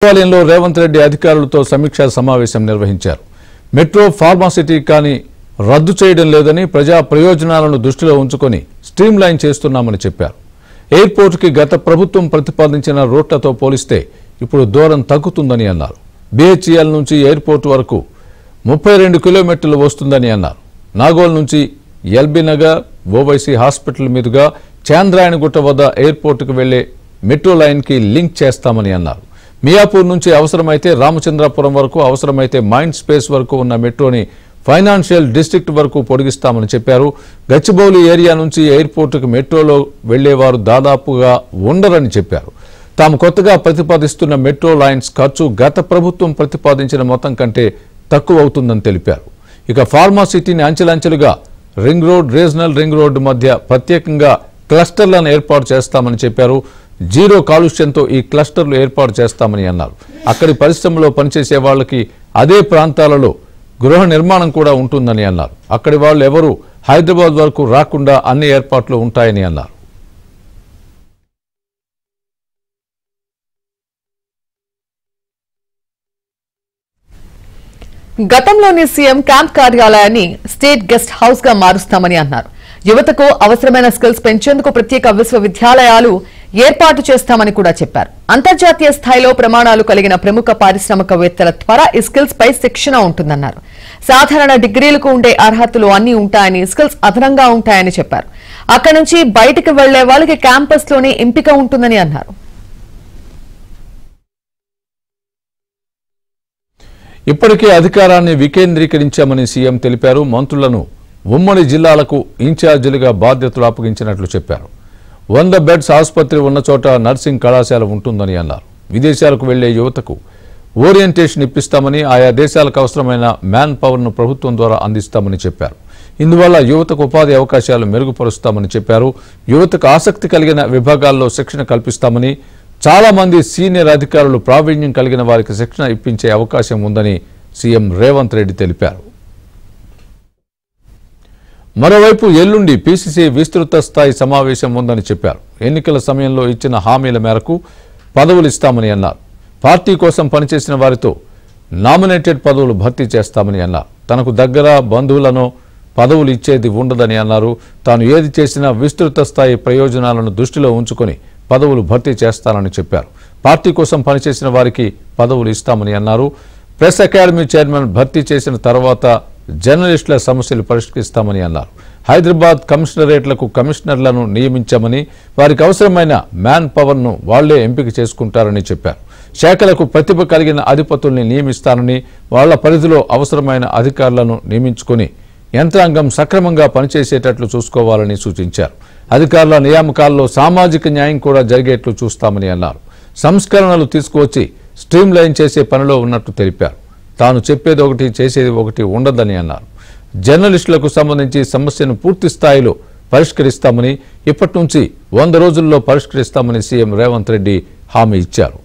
సచివాలయంలో రేవంత్ రెడ్డి అధికారులతో సమీక్షా సమావేశం నిర్వహించారు. మెట్రో ఫార్మాసిటీ కానీ రద్దు చేయడం లేదని ప్రజా ప్రయోజనాలను దృష్టిలో ఉంచుకొని స్ట్రీమ్ లైన్ చేస్తున్నామని చెప్పారు. ఎయిర్పోర్టుకి గత ప్రభుత్వం ప్రతిపాదించిన రూట్లతో పోలిస్తే ఇప్పుడు దూరం తగ్గుతుందని అన్నారు. BHEL నుంచి ఎయిర్పోర్టు వరకు 32 కిలోమీటర్లు వస్తుందని అన్నారు. నాగోల్ నుంచి ఎల్బీ నగర్ ఓవైసీ హాస్పిటల్ మీదుగా చాంద్రాయణగుట్ట వద్ద ఎయిర్పోర్టుకు వెళ్లే మెట్రో లైన్కి లింక్ చేస్తామని అన్నారు. మియాపూర్ నుంచి అవసరమైతే రామచంద్రాపురం వరకు, అవసరమైతే మైండ్ స్పేస్ వరకు ఉన్న మెట్రోని ఫైనాన్షియల్ డిస్ట్రిక్ట్ వరకు పొడిగిస్తామని చెప్పారు. గచ్చిబౌలి ఏరియా నుంచి ఎయిర్పోర్టుకు మెట్రోలో వెళ్లేవారు దాదాపుగా ఉండరని చెప్పారు. తాము కొత్తగా ప్రతిపాదిస్తున్న మెట్రో లైన్స్ ఖర్చు గత ప్రభుత్వం ప్రతిపాదించిన మొత్తం కంటే తక్కువ అవుతుందని తెలిపారు. ఇక ఫార్మాసిటీని అంచెలంచెలుగా ring road, regional ring road మధ్య ప్రత్యేకంగా క్లస్టర్లను ఏర్పాటు చేస్తామని చెప్పారు. జీరో కాలుష్యంతో ఈ క్లస్టర్లు ఏర్పాటు చేస్తామని అన్నారు. అక్కడి పరిశ్రమలో పనిచేసే వాళ్ళకి అదే ప్రాంతాలలో గృహ నిర్మాణం కూడా ఉంటుందని అన్నారు. అక్కడి వాళ్ళు ఎవరూ హైదరాబాద్ వరకు రాకుండా అన్ని ఏర్పాట్లు ఉంటాయని అన్నారు. గతంలోని సీఎం క్యాంప్ కార్యాలయాన్ని స్టేట్ గెస్ట్ హౌస్ గా మారుస్తామని అన్నారు. యువతకు అవసరమైన స్కిల్స్ పెంచేందుకు ప్రత్యేక విశ్వవిద్యాలయాలు ఏర్పాటు చేస్తామని కూడా చెప్పారు. అంతర్జాతీయ స్థాయిలో ప్రమాణాలు కలిగిన ప్రముఖ పారిశ్రామికవేత్తల ద్వారా ఈ స్కిల్స్ పై శిక్షణ ఉంటుందన్నారు. సాధారణ డిగ్రీలకు ఉండే అర్హతలు అన్ని ఉంటాయని, స్కిల్స్ అదనంగా ఉంటాయని చెప్పారు. అక్కడి నుంచి బయటికి వెళ్లే వాళ్ళకి క్యాంపస్ లోనే ఎంపిక ఉంటుందని అన్నారు. ఇప్పటికే అధికారాన్ని వికేంద్రీకరించామని సీఎం తెలిపారు. మంత్రులను ఉమ్మడి జిల్లాలకు ఇన్ఛార్జీలుగా బాధ్యతలు అప్పగించినట్లు చెప్పారు. 100 బెడ్స్ ఆసుపత్రి ఉన్న చోట నర్సింగ్ కళాశాల ఉంటుందని అన్నారు. విదేశాలకు వెళ్లే యువతకు ఓరియంటేషన్ ఇప్పిస్తామని, ఆయా దేశాలకు అవసరమైన మ్యాన్ పవర్ను ప్రభుత్వం ద్వారా అందిస్తామని చెప్పారు. ఇందువల్ల యువతకు ఉపాధి అవకాశాలు మెరుగుపరుస్తామని చెప్పారు. యువతకు ఆసక్తి కలిగిన విభాగాల్లో శిక్షణ కల్పిస్తామని, చాలా మంది సీనియర్ అధికారులు ప్రావీణ్యం కలిగిన వారికి శిక్షణ ఇప్పించే అవకాశం ఉందని సీఎం రేవంత్ రెడ్డి తెలిపారు. మరోవైపు ఎల్లుండి పీసీసీ విస్తృత స్థాయి సమావేశం ఉందని చెప్పారు. ఎన్నికల సమయంలో ఇచ్చిన హామీల మేరకు పదవులు ఇస్తామని అన్నారు. పార్టీ కోసం పనిచేసిన వారితో నామినేటెడ్ పదవులు భర్తీ చేస్తామని అన్నారు. తనకు దగ్గర బంధువులను పదవులు ఇచ్చేది ఉండదని అన్నారు. తాను ఏది చేసినా విస్తృత స్థాయి ప్రయోజనాలను దృష్టిలో ఉంచుకొని పదవులు భర్తీ చేస్తానని చెప్పారు. పార్టీ కోసం పనిచేసిన వారికి పదవులు ఇస్తామని అన్నారు. ప్రెస్ అకాడమీ చైర్మన్ భర్తీ చేసిన తర్వాత జర్నలిస్టుల సమస్యలు పరిష్కరిస్తామని అన్నారు. హైదరాబాద్ కమిషనరేట్లకు కమిషనర్లను నియమించామని, వారికి అవసరమైన మ్యాన్ పవర్ను వాళ్లే ఎంపిక చేసుకుంటారని చెప్పారు. శాఖలకు ప్రతిభ కలిగిన అధిపతుల్ని నియమిస్తానని, వాళ్ల పరిధిలో అవసరమైన అధికారులను నియమించుకుని యంత్రాంగం సక్రమంగా పనిచేసేటట్లు చూసుకోవాలని సూచించారు. అధికారుల నియామకాల్లో సామాజిక న్యాయం కూడా జరిగేట్లు చూస్తామని అన్నారు. సంస్కరణలు తీసుకువచ్చి స్ట్రీమ్ లైన్ చేసే పనిలో ఉన్నట్టు తెలిపారు. తాను చెప్పేది ఒకటి, చేసేది ఒకటి ఉండదని అన్నారు. జర్నలిస్టులకు సంబంధించి సమస్యను పూర్తి స్థాయిలో పరిష్కరిస్తామని, ఇప్పటి నుంచి 100 రోజుల్లో పరిష్కరిస్తామని సీఎం రేవంత్ రెడ్డి హామీ ఇచ్చారు.